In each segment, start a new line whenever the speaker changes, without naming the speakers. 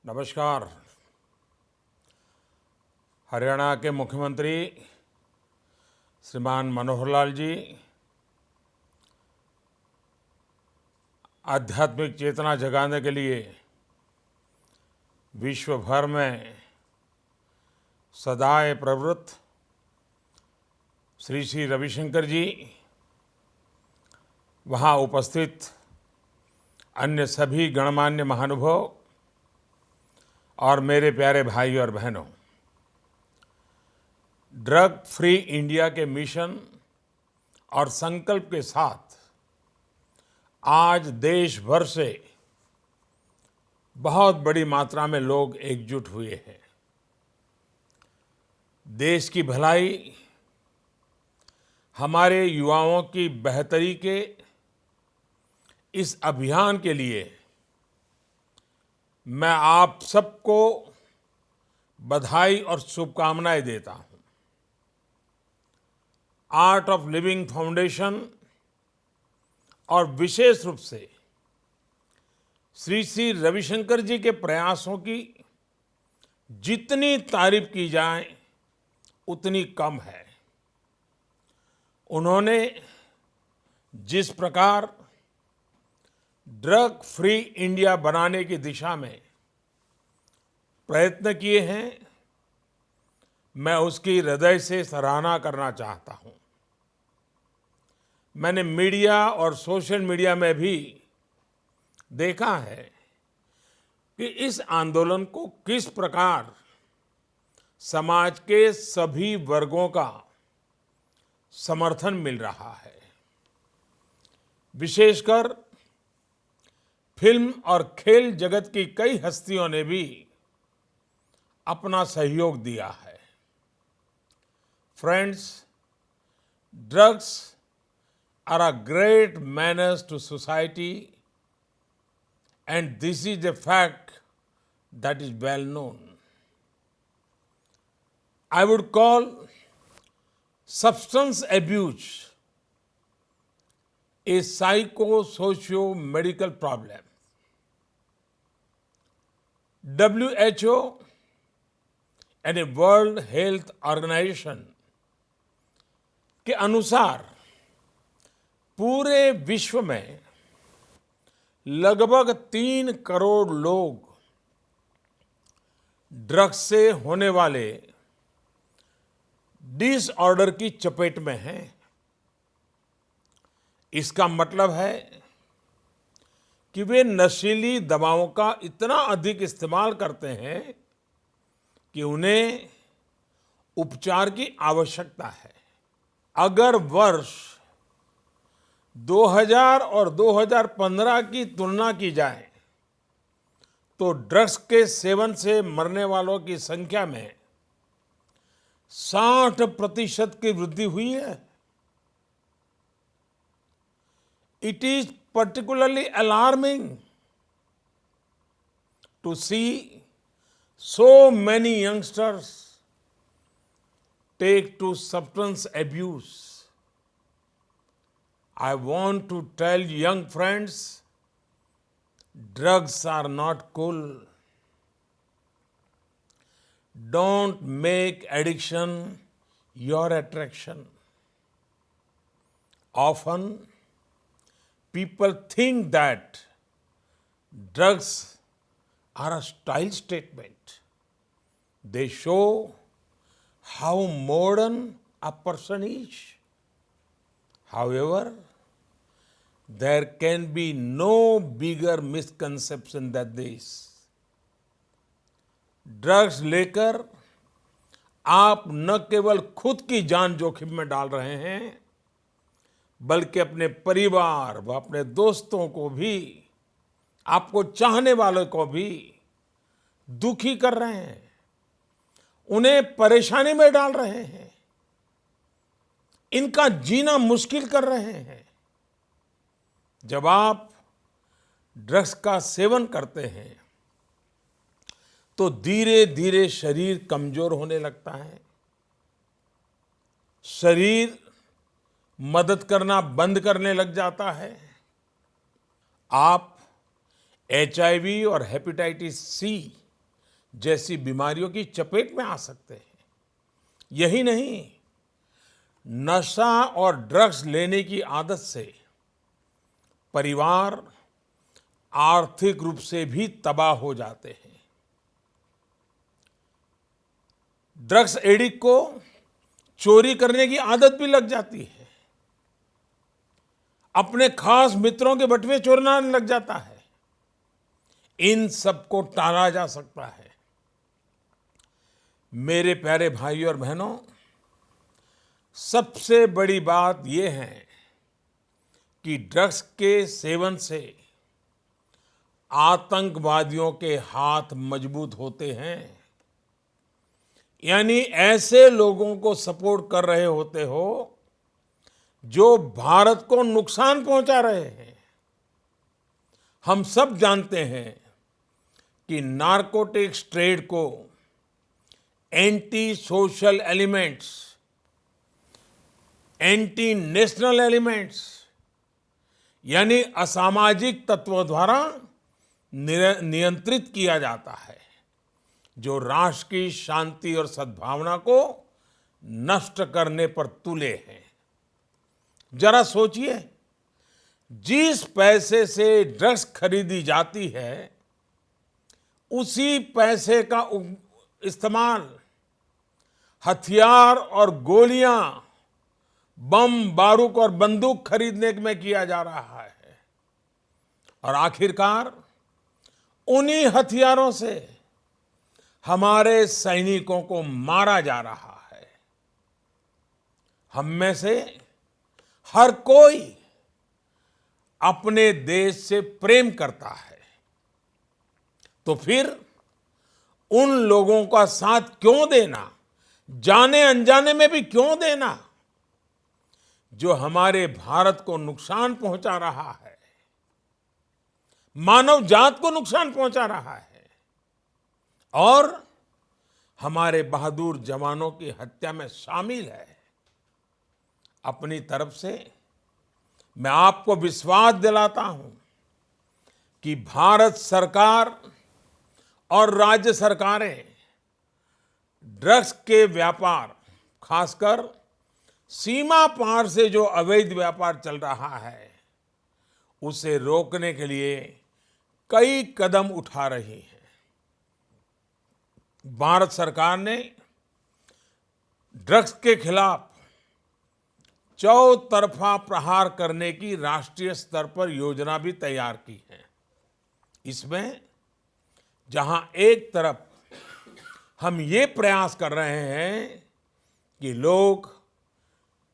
नमस्कार। हरियाणा के मुख्यमंत्री श्रीमान मनोहर लाल जी आध्यात्मिक चेतना जगाने के लिए विश्व भर में सदाए प्रवृत्त श्री श्री रविशंकर जी, वहाँ उपस्थित अन्य सभी गणमान्य महानुभाव और मेरे प्यारे भाई और बहनों, ड्रग फ्री इंडिया के मिशन और संकल्प के साथ आज देश भर से बहुत बड़ी मात्रा में लोग एकजुट हुए हैं। देश की भलाई, हमारे युवाओं की बेहतरी के इस अभियान के लिए मैं आप सबको बधाई और शुभकामनाएं देता हूं। आर्ट ऑफ लिविंग फाउंडेशन और विशेष रूप से श्री श्री रविशंकर जी के प्रयासों की जितनी तारीफ की जाए उतनी कम है। उन्होंने जिस प्रकार ड्रग फ्री इंडिया बनाने की दिशा में प्रयत्न किए हैं, मैं उसकी हृदय से सराहना करना चाहता हूं। मैंने मीडिया और सोशल मीडिया में भी देखा है कि इस आंदोलन को किस प्रकार समाज के सभी वर्गों का समर्थन मिल रहा है। विशेषकर फिल्म और खेल जगत की कई हस्तियों ने भी अपना सहयोग दिया है। Friends, drugs are a great menace to society, and this is a fact that is well known. I would call substance abuse a psycho-socio-medical problem. WHO and a World Health Organization के अनुसार पूरे विश्व में लगभग 3 करोड़ लोग drugs से होने वाले डिसऑर्डर की चपेट में हैं। इसका मतलब है कि वे नशीली दवाओं का इतना अधिक इस्तेमाल करते हैं कि उन्हें उपचार की आवश्यकता है। अगर वर्ष 2000 और 2015 की तुलना की जाए तो ड्रग्स के सेवन से मरने वालों की संख्या में 60% की वृद्धि हुई है। It is particularly alarming to see so many youngsters take to substance abuse. I want to tell young friends, drugs are not cool. Don't make addiction your attraction. Often, people think that drugs are a style statement. They show how modern a person is. However, there can be no bigger misconception than this. Drugs लेकर आप न केवल खुद की जान जोखिम में डाल रहे हैं, बल्कि अपने परिवार व अपने दोस्तों को भी, आपको चाहने वालों को भी दुखी कर रहे हैं, उन्हें परेशानी में डाल रहे हैं, इनका जीना मुश्किल कर रहे हैं। जब आप ड्रग्स का सेवन करते हैं तो धीरे धीरे शरीर कमजोर होने लगता है। शरीर मदद करना बंद करने लग जाता है। आप HIV और हेपेटाइटिस सी जैसी बीमारियों की चपेट में आ सकते हैं। यही नहीं, नशा और ड्रग्स लेने की आदत से परिवार आर्थिक रूप से भी तबाह हो जाते हैं। ड्रग्स एडिक्ट को चोरी करने की आदत भी लग जाती है, अपने खास मित्रों के बटुए चोरना लग जाता है। इन सबको टाला जा सकता है। मेरे प्यारे भाइयों और बहनों, सबसे बड़ी बात यह है कि ड्रग्स के सेवन से आतंकवादियों के हाथ मजबूत होते हैं। यानी ऐसे लोगों को सपोर्ट कर रहे होते हो जो भारत को नुकसान पहुंचा रहे हैं। हम सब जानते हैं कि नारकोटिक्स ट्रेड को anti social elements, anti national elements यानी असामाजिक तत्वों द्वारा नियंत्रित किया जाता है, जो राष्ट्र की शांति और सद्भावना को नष्ट करने पर तुले हैं। जरा सोचिए, जिस पैसे से ड्रग्स खरीदी जाती है, उसी पैसे का इस्तेमाल हथियार और गोलियां, बम, बारूद और बंदूक खरीदने में किया जा रहा है। और आखिरकार उन्हीं हथियारों से हमारे सैनिकों को मारा जा रहा है। हम में से हर कोई अपने देश से प्रेम करता है, तो फिर उन लोगों का साथ क्यों देना, जाने अनजाने में भी क्यों देना, जो हमारे भारत को नुकसान पहुंचा रहा है, मानव जात को नुकसान पहुंचा रहा है और हमारे बहादुर जवानों की हत्या में शामिल है। अपनी तरफ से मैं आपको विश्वास दिलाता हूं कि भारत सरकार और राज्य सरकारें ड्रग्स के व्यापार, खासकर सीमा पार से जो अवैध व्यापार चल रहा है, उसे रोकने के लिए कई कदम उठा रही है। भारत सरकार ने ड्रग्स के खिलाफ चौतरफा प्रहार करने की राष्ट्रीय स्तर पर योजना भी तैयार की है। इसमें जहां एक तरफ हम ये प्रयास कर रहे हैं कि लोग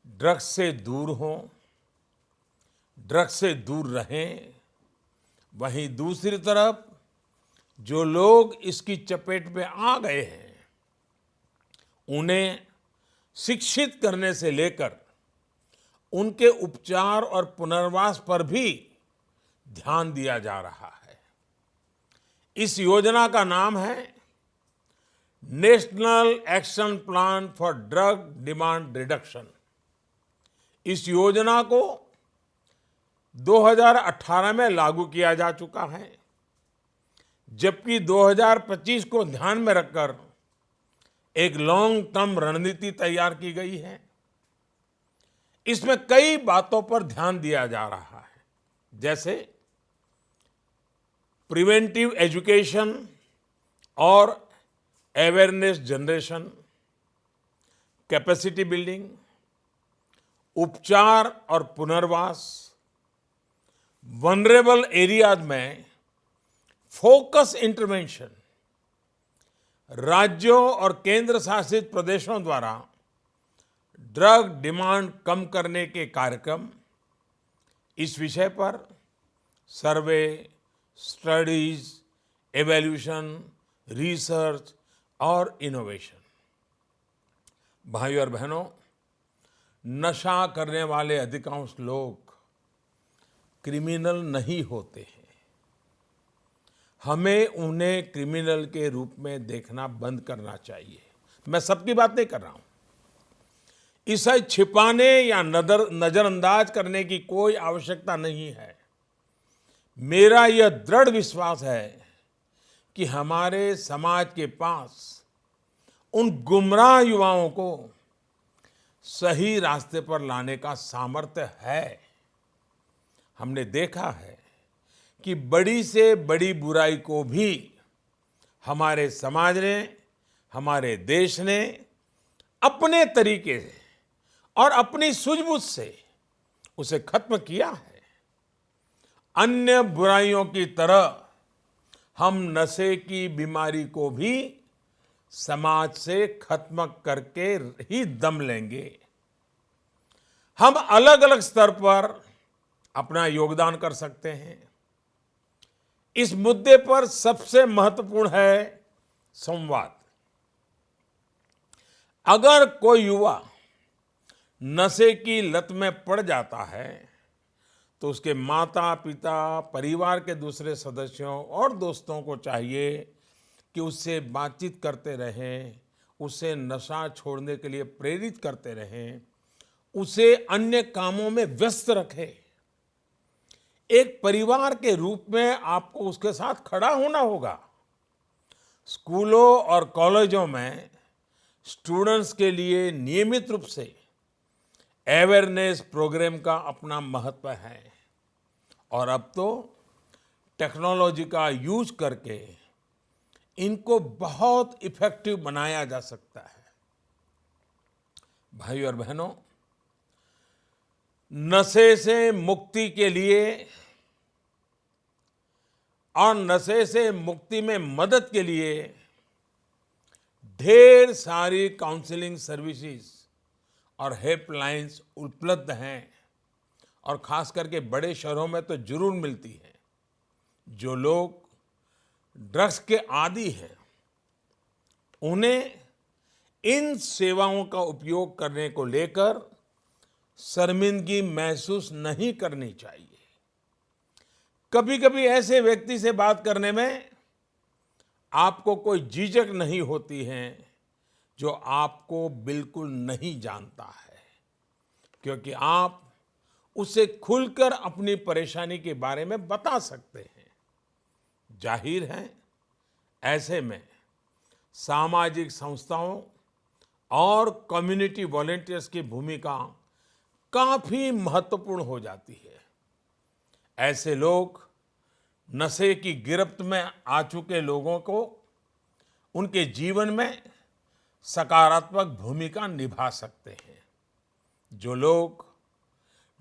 ड्रग्स से दूर हों, ड्रग्स से दूर रहें, वहीं दूसरी तरफ जो लोग इसकी चपेट में आ गए हैं, उन्हें शिक्षित करने से लेकर उनके उपचार और पुनर्वास पर भी ध्यान दिया जा रहा है। इस योजना का नाम है national action plan for drug demand reduction. इस योजना को 2018 में लागू किया जा चुका है, जबकि 2025 को ध्यान में रखकर एक लॉन्ग टर्म रणनीति तैयार की गई है। इसमें कई बातों पर ध्यान दिया जा रहा है, जैसे प्रिवेंटिव एजुकेशन और अवेयरनेस जनरेशन, कैपेसिटी बिल्डिंग, उपचार और पुनर्वास, वनरेबल एरियाज में फोकस इंटरवेंशन, राज्यों और केंद्र शासित प्रदेशों द्वारा ड्रग डिमांड कम करने के कार्यक्रम। इस विषय पर सर्वे, स्टडीज, एवैल्यूएशन, रिसर्च और इनोवेशन। भाइयों और बहनों, नशा करने वाले अधिकांश लोग क्रिमिनल नहीं होते हैं। हमें उन्हें क्रिमिनल के रूप में देखना बंद करना चाहिए। मैं सबकी बात नहीं कर रहा हूं। इसे छिपाने या नजरअंदाज करने की कोई आवश्यकता नहीं है। मेरा यह दृढ़ विश्वास है कि हमारे समाज के पास उन गुमराह युवाओं को सही रास्ते पर लाने का सामर्थ्य है। हमने देखा है कि बड़ी से बड़ी बुराई को भी हमारे समाज ने, हमारे देश ने अपने तरीके से और अपनी सूझबूझ से उसे खत्म किया है। अन्य बुराइयों की तरह हम नशे की बीमारी को भी समाज से खत्म करके ही दम लेंगे। हम अलग अलग स्तर पर अपना योगदान कर सकते हैं। इस मुद्दे पर सबसे महत्वपूर्ण है संवाद। अगर कोई युवा नशे की लत में पड़ जाता है तो उसके माता पिता, परिवार के दूसरे सदस्यों और दोस्तों को चाहिए कि उससे बातचीत करते रहें, उसे नशा छोड़ने के लिए प्रेरित करते रहें, उसे अन्य कामों में व्यस्त रखें। एक परिवार के रूप में आपको उसके साथ खड़ा होना होगा। स्कूलों और कॉलेजों में स्टूडेंट्स के लिए नियमित रूप से अवेयरनेस प्रोग्राम का अपना महत्व है और अब तो टेक्नोलॉजी का यूज करके इनको बहुत इफेक्टिव बनाया जा सकता है। भाई और बहनों, नशे से मुक्ति के लिए और नशे से मुक्ति में मदद के लिए ढेर सारी काउंसलिंग सर्विसेज और हेल्पलाइंस उपलब्ध हैं और खास करके बड़े शहरों में तो जरूर मिलती है। जो लोग ड्रग्स के आदी हैं उन्हें इन सेवाओं का उपयोग करने को लेकर शर्मिंदगी महसूस नहीं करनी चाहिए। कभी कभी ऐसे व्यक्ति से बात करने में आपको कोई झिझक नहीं होती है जो आपको बिल्कुल नहीं जानता है, क्योंकि आप उसे खुलकर अपनी परेशानी के बारे में बता सकते हैं। जाहिर है, ऐसे में सामाजिक संस्थाओं और कम्युनिटी वॉलंटियर्स की भूमिका काफी महत्वपूर्ण हो जाती है। ऐसे लोग नशे की गिरफ्त में आ चुके लोगों को उनके जीवन में सकारात्मक भूमिका निभा सकते हैं। जो लोग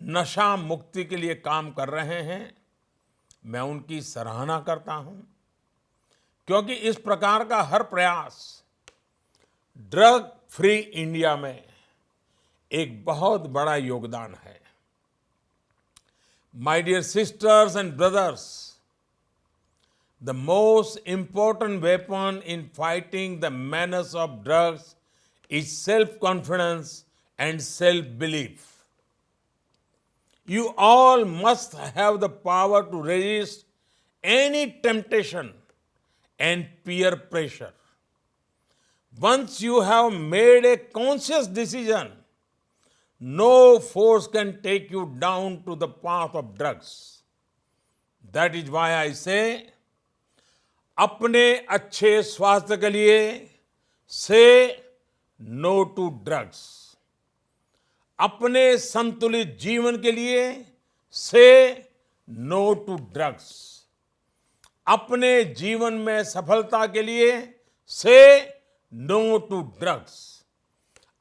नशा मुक्ति के लिए काम कर रहे हैं, मैं उनकी सराहना करता हूं, क्योंकि इस प्रकार का हर प्रयास ड्रग फ्री इंडिया में एक बहुत बड़ा योगदान है। My dear sisters and brothers, the most important weapon in fighting the menace of drugs is self-confidence and self-belief. You all must have the power to resist any temptation and peer pressure. Once you have made a conscious decision, no force can take you down to the path of drugs. That is why I say, अपने अच्छे स्वास्थ्य के लिए से no to drugs, अपने संतुलित जीवन के लिए से नो टू ड्रग्स, अपने जीवन में सफलता के लिए से नो टू ड्रग्स,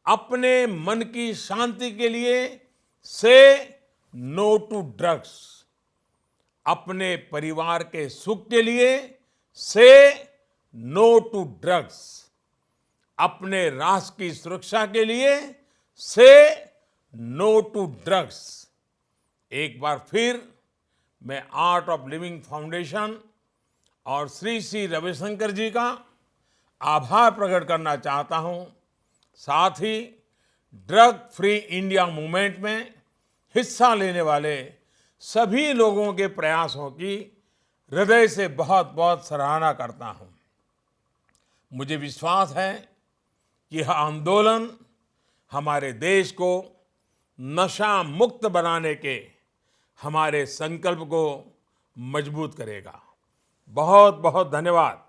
अपने मन की शांति के लिए से नो टू ड्रग्स, अपने परिवार के सुख के लिए से नो टू ड्रग्स, अपने राष्ट्र की सुरक्षा के लिए से नो टू ड्रग्स। एक बार फिर मैं आर्ट ऑफ लिविंग फाउंडेशन और श्री श्री रविशंकर जी का आभार प्रकट करना चाहता हूं। साथ ही ड्रग फ्री इंडिया मूवमेंट में हिस्सा लेने वाले सभी लोगों के प्रयासों की हृदय से बहुत बहुत सराहना करता हूं। मुझे विश्वास है कि यह आंदोलन हमारे देश को नशा मुक्त बनाने के हमारे संकल्प को मजबूत करेगा। बहुत बहुत धन्यवाद।